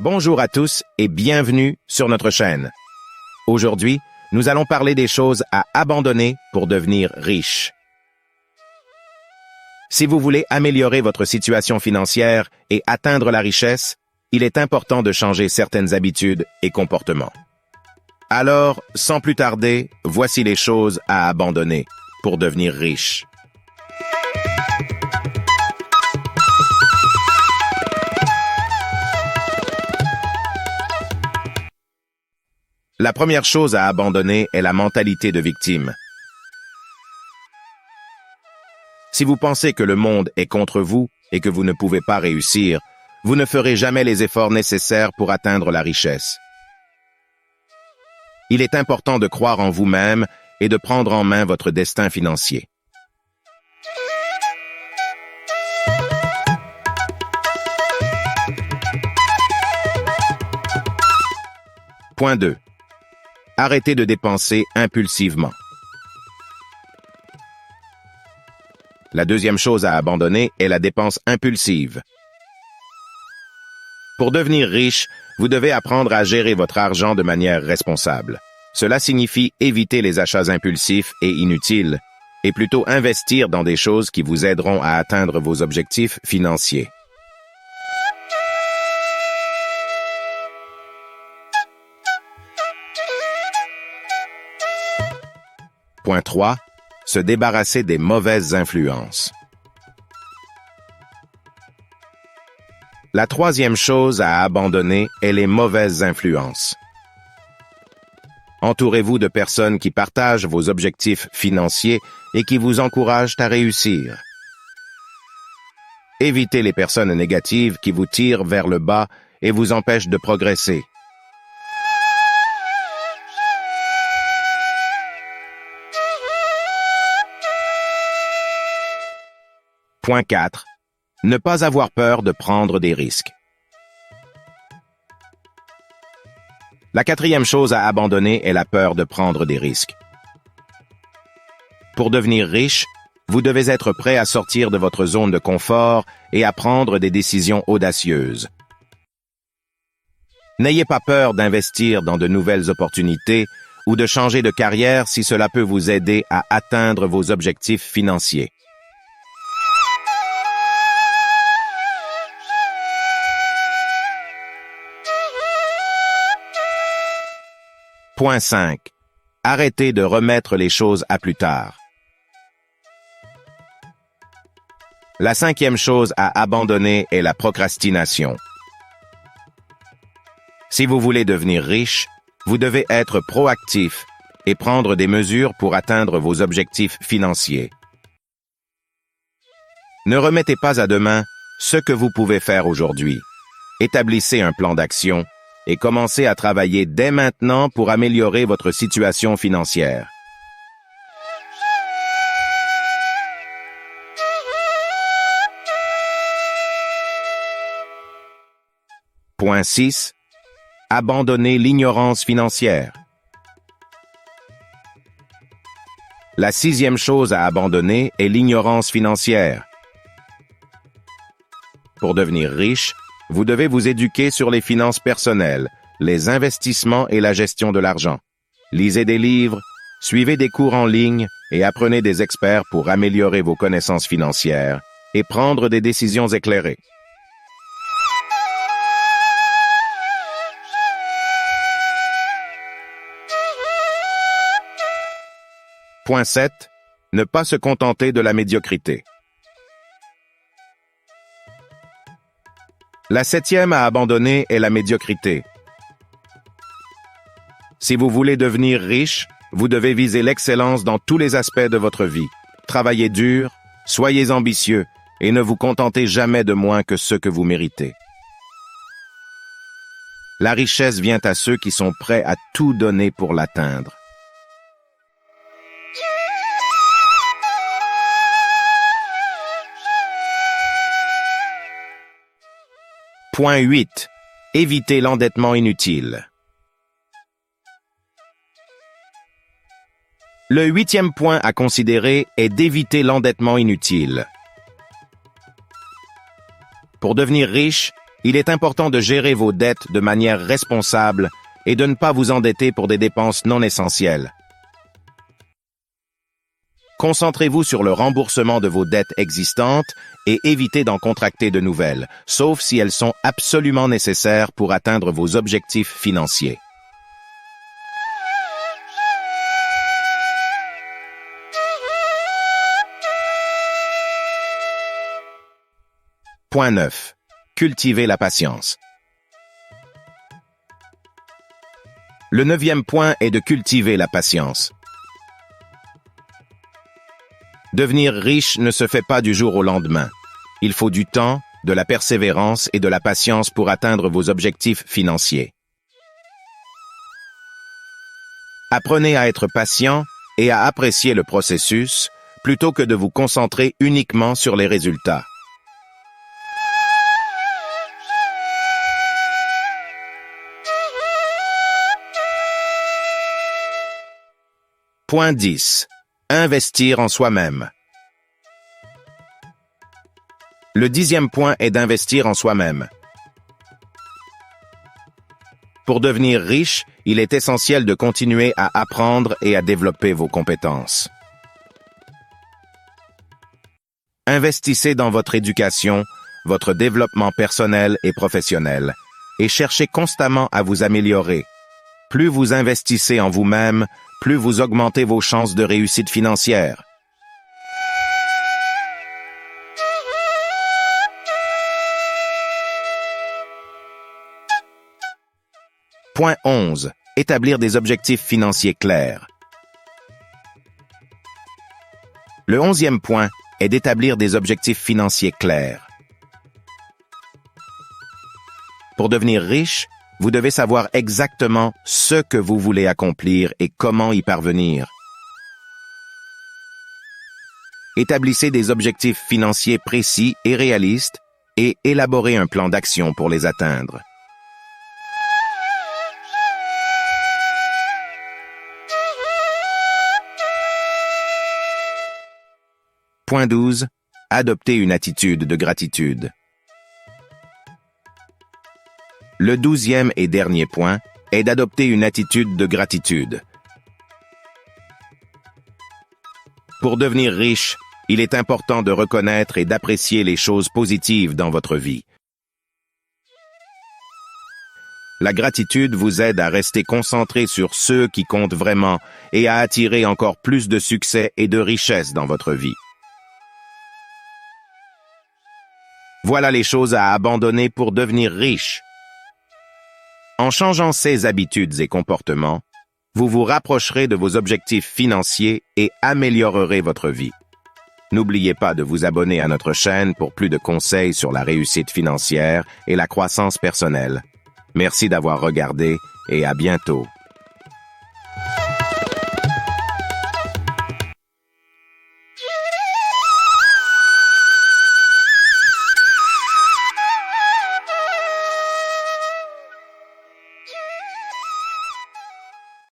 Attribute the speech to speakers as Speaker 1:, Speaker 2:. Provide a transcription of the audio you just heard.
Speaker 1: Bonjour à tous et bienvenue sur notre chaîne. Aujourd'hui, nous allons parler des choses à abandonner pour devenir riche. Si vous voulez améliorer votre situation financière et atteindre la richesse, il est important de changer certaines habitudes et comportements. Alors, sans plus tarder, voici les choses à abandonner pour devenir riche. La première chose à abandonner est la mentalité de victime. Si vous pensez que le monde est contre vous et que vous ne pouvez pas réussir, vous ne ferez jamais les efforts nécessaires pour atteindre la richesse. Il est important de croire en vous-même et de prendre en main votre destin financier. Point 2. Arrêtez de dépenser impulsivement. La deuxième chose à abandonner est la dépense impulsive. Pour devenir riche, vous devez apprendre à gérer votre argent de manière responsable. Cela signifie éviter les achats impulsifs et inutiles, et plutôt investir dans des choses qui vous aideront à atteindre vos objectifs financiers. Point 3. Se débarrasser des mauvaises influences. La troisième chose à abandonner est les mauvaises influences. Entourez-vous de personnes qui partagent vos objectifs financiers et qui vous encouragent à réussir. Évitez les personnes négatives qui vous tirent vers le bas et vous empêchent de progresser. Point 4. Ne pas avoir peur de prendre des risques. La quatrième chose à abandonner est la peur de prendre des risques. Pour devenir riche, vous devez être prêt à sortir de votre zone de confort et à prendre des décisions audacieuses. N'ayez pas peur d'investir dans de nouvelles opportunités ou de changer de carrière si cela peut vous aider à atteindre vos objectifs financiers. Point 5. Arrêtez de remettre les choses à plus tard. La cinquième chose à abandonner est la procrastination. Si vous voulez devenir riche, vous devez être proactif et prendre des mesures pour atteindre vos objectifs financiers. Ne remettez pas à demain ce que vous pouvez faire aujourd'hui. Établissez un plan d'action et commencez à travailler dès maintenant pour améliorer votre situation financière. Point 6. Abandonnez l'ignorance financière. La sixième chose à abandonner est l'ignorance financière. Pour devenir riche, vous devez vous éduquer sur les finances personnelles, les investissements et la gestion de l'argent. Lisez des livres, suivez des cours en ligne et apprenez des experts pour améliorer vos connaissances financières et prendre des décisions éclairées. Point 7. Ne pas se contenter de la médiocrité. La septième à abandonner est la médiocrité. Si vous voulez devenir riche, vous devez viser l'excellence dans tous les aspects de votre vie. Travaillez dur, soyez ambitieux et ne vous contentez jamais de moins que ce que vous méritez. La richesse vient à ceux qui sont prêts à tout donner pour l'atteindre. Point 8. Évitez l'endettement inutile. Le huitième point à considérer est d'éviter l'endettement inutile. Pour devenir riche, Il est important de gérer vos dettes de manière responsable et de ne pas vous endetter pour des dépenses non essentielles. Concentrez-vous sur le remboursement de vos dettes existantes et évitez d'en contracter de nouvelles, sauf si elles sont absolument nécessaires pour atteindre vos objectifs financiers. Point 9. Cultivez la patience. Le 9e point est de cultiver la patience. Devenir riche ne se fait pas du jour au lendemain. Il faut du temps, de la persévérance et de la patience pour atteindre vos objectifs financiers. Apprenez à être patient et à apprécier le processus plutôt que de vous concentrer uniquement sur les résultats. Point 10. Investir en soi-même. Le 10e point est d'investir en soi-même. Pour devenir riche, il est essentiel de continuer à apprendre et à développer vos compétences. Investissez dans votre éducation, votre développement personnel et professionnel, et cherchez constamment à vous améliorer. Plus vous investissez en vous-même, plus vous augmentez vos chances de réussite financière. Point 11. Établir des objectifs financiers clairs. Le 11e point est d'établir des objectifs financiers clairs. Pour devenir riche, vous devez savoir exactement ce que vous voulez accomplir et comment y parvenir. Établissez des objectifs financiers précis et réalistes et élaborez un plan d'action pour les atteindre. Point 12. Adopter une attitude de gratitude. Le 12e et dernier point est d'adopter une attitude de gratitude. Pour devenir riche, il est important de reconnaître et d'apprécier les choses positives dans votre vie. La gratitude vous aide à rester concentré sur ceux qui comptent vraiment et à attirer encore plus de succès et de richesse dans votre vie. Voilà les choses à abandonner pour devenir riche. En changeant ces habitudes et comportements, vous vous rapprocherez de vos objectifs financiers et améliorerez votre vie. N'oubliez pas de vous abonner à notre chaîne pour plus de conseils sur la réussite financière et la croissance personnelle. Merci d'avoir regardé et à bientôt.